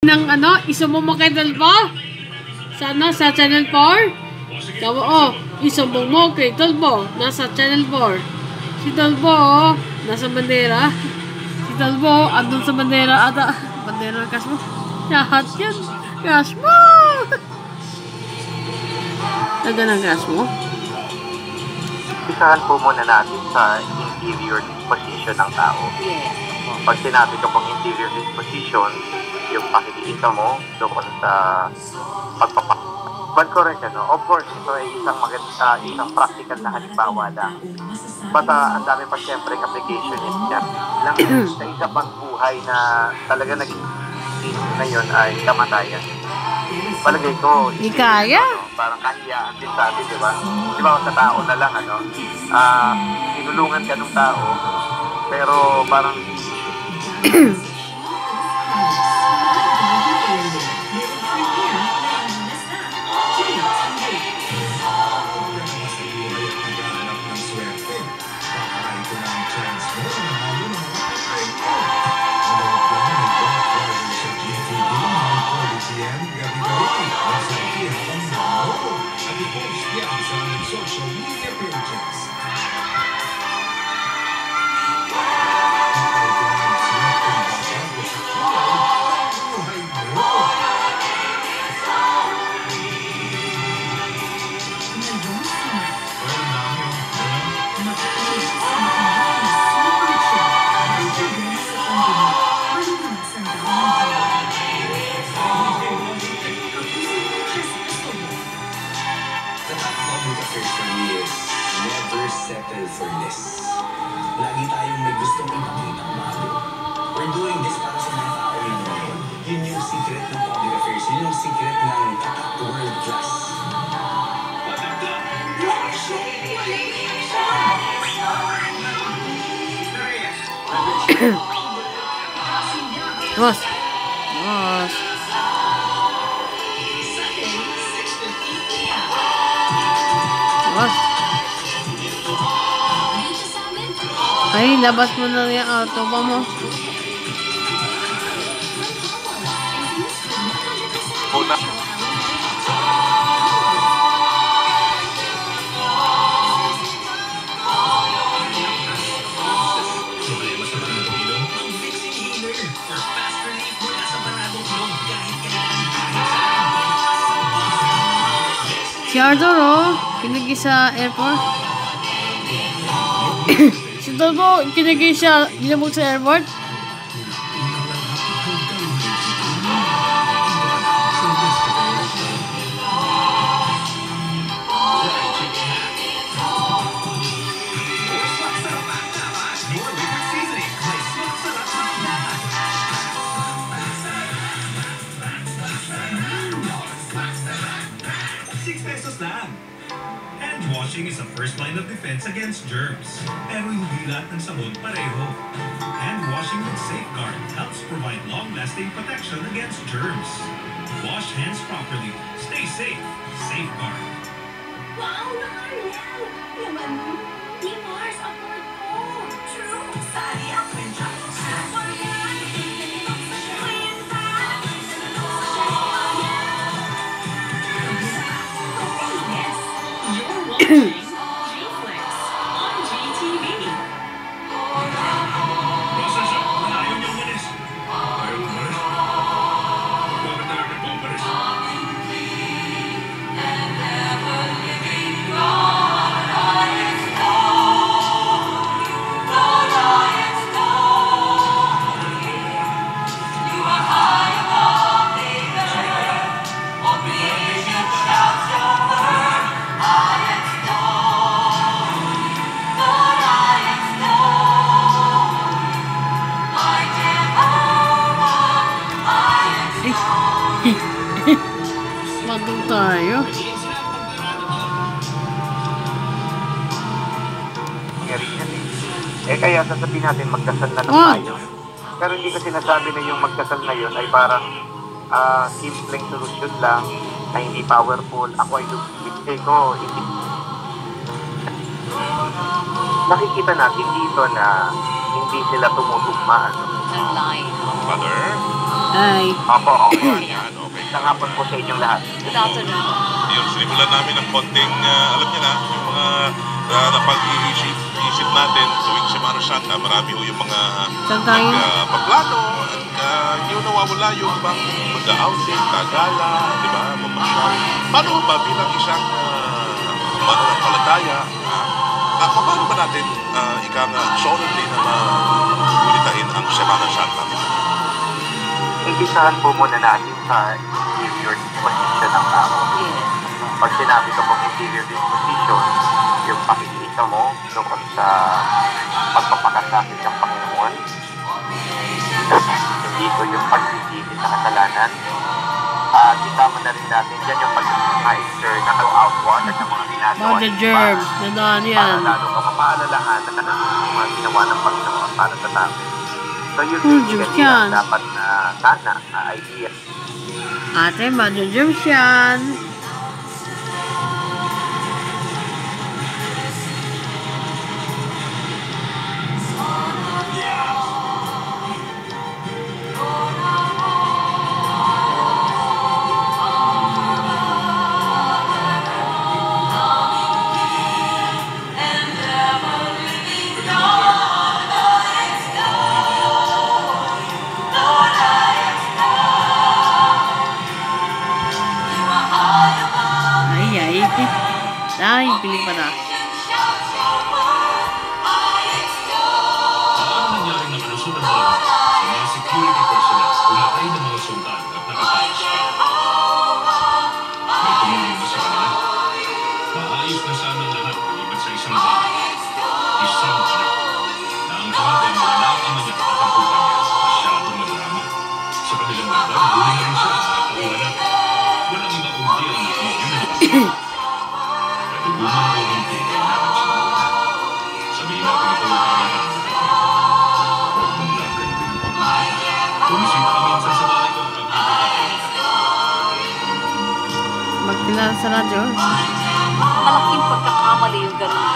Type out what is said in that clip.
ng ano, isumbong mo kay Dalbo? Sa ano, sa Channel 4? Kawa, oh, isumbong mo kay Dalbo, nasa Channel 4. Si Dalbo, oh, nasa bandera. Si Dalbo, andun sa bandera ata. Bandera ng cash mo. Lahat yan. Cash mo! Taga ng cash mo? Isahan po muna natin sa interior disposition ng tao. Pag sinabi ko pong interior disposition, yung pakikita mo doon sa but correct, ano? Of course, ito ay isang practical na halimbawa lang. But ang dami pa siyempre application is yan. Lang sa isa pang buhay na talaga naging na yun ay kamatayan. Palagay ko, Di kaya. Parang kahiyaan din sa atin, di ba? Di ba, sa tao na lang, ano? Tinulungan ka ng tao, pero parang social media pages. Never settle for less. Lagi tayong may gustong ipakitang bago. We're doing this para sa mga tao yun ngayon. Yun yung secret ng public affairs. Yun yung secret ng world class. Boss. Boss. Boss. Ay, labas mo na yung auto ba mo? Si Arthur, oh, kinagay sa airport. Si Dolbo, kinagay siya, ginabog sa airport. Hand washing is a first line of defense against germs. Pero hindi lahat ng sabon pareho. Hand washing with Safeguard helps provide long-lasting protection against germs. Wash hands properly. Stay safe. Safeguard. Wow, nakaliw! Naman, di Mars ang mga ko. True. Sari ang pincha. Madung tayo. Kaya sasabihin natin magdasal na lang tayo. Pero hindi ko sinasabi na yung magdasal na yun ay parang simpleng solusyon lang na hindi powerful. Ako ay lumipit ko. Nakikita natin dito na hindi sila tumutugma. Mother, Ay. Opo, opo. Yan, okay. Isang hapon po sa inyong lahat. Good afternoon. Yun, sinimulan namin ng konting, alam niyo na, yung mga napag-iisip natin tuwing Semana Santa, marami ho yung mga Saan tayo? paplano at hindi ho nawawala yung bang mag-outing, kagala, di ba, mamasyal. Paano ba bilang isang mananampalataya, paano ba natin solemnly na maulitahin ang Semana Santa? Impisahan po muna natin sa interior disposition ng tao. Yes. Pag sinabi ko pong interior disposition, yung pakikita mo tungkol sa pagpapakasakit ng Panginoon. Hindi ko yung pagsisisi sa kasalanan. Isama na rin natin dyan yung pag-meister na outward at ng mga ginagawa. Oh, the germs. Nandaan yan. Para lalo ka mapaalalahanan na ng mga ginawa ng Panginoon para sa tao. So yun Germs basically yan. ang dapat na sana idea. Ate, germs yan. Ay. Ay, piling pa na. Paano nangyaring nakalusunan mo sa mga security personnel kumatay ng mga sundalo at nakataos pa? May tumulong ba sa kanila? Maayos na sana ang lahat maliban sa isang bahay. Isang anak na ang lahat ay mga nakakama niya at ang pupa niya masyadong nadrama. Sa kanilang dagdag, huli na rin siya sa katauhan natin. Walang iba kundi ang nakamagyan na nakasigaw. Katugunan ko ng tingin natin sa buhay. Sabihin natin ito para natin. Huwag mong lagay din ang pagkain. Bumisita ka minsan sa bahay ko at pag-ibig. Magkilala sa radyo. Malaking pagkakamali yung ganun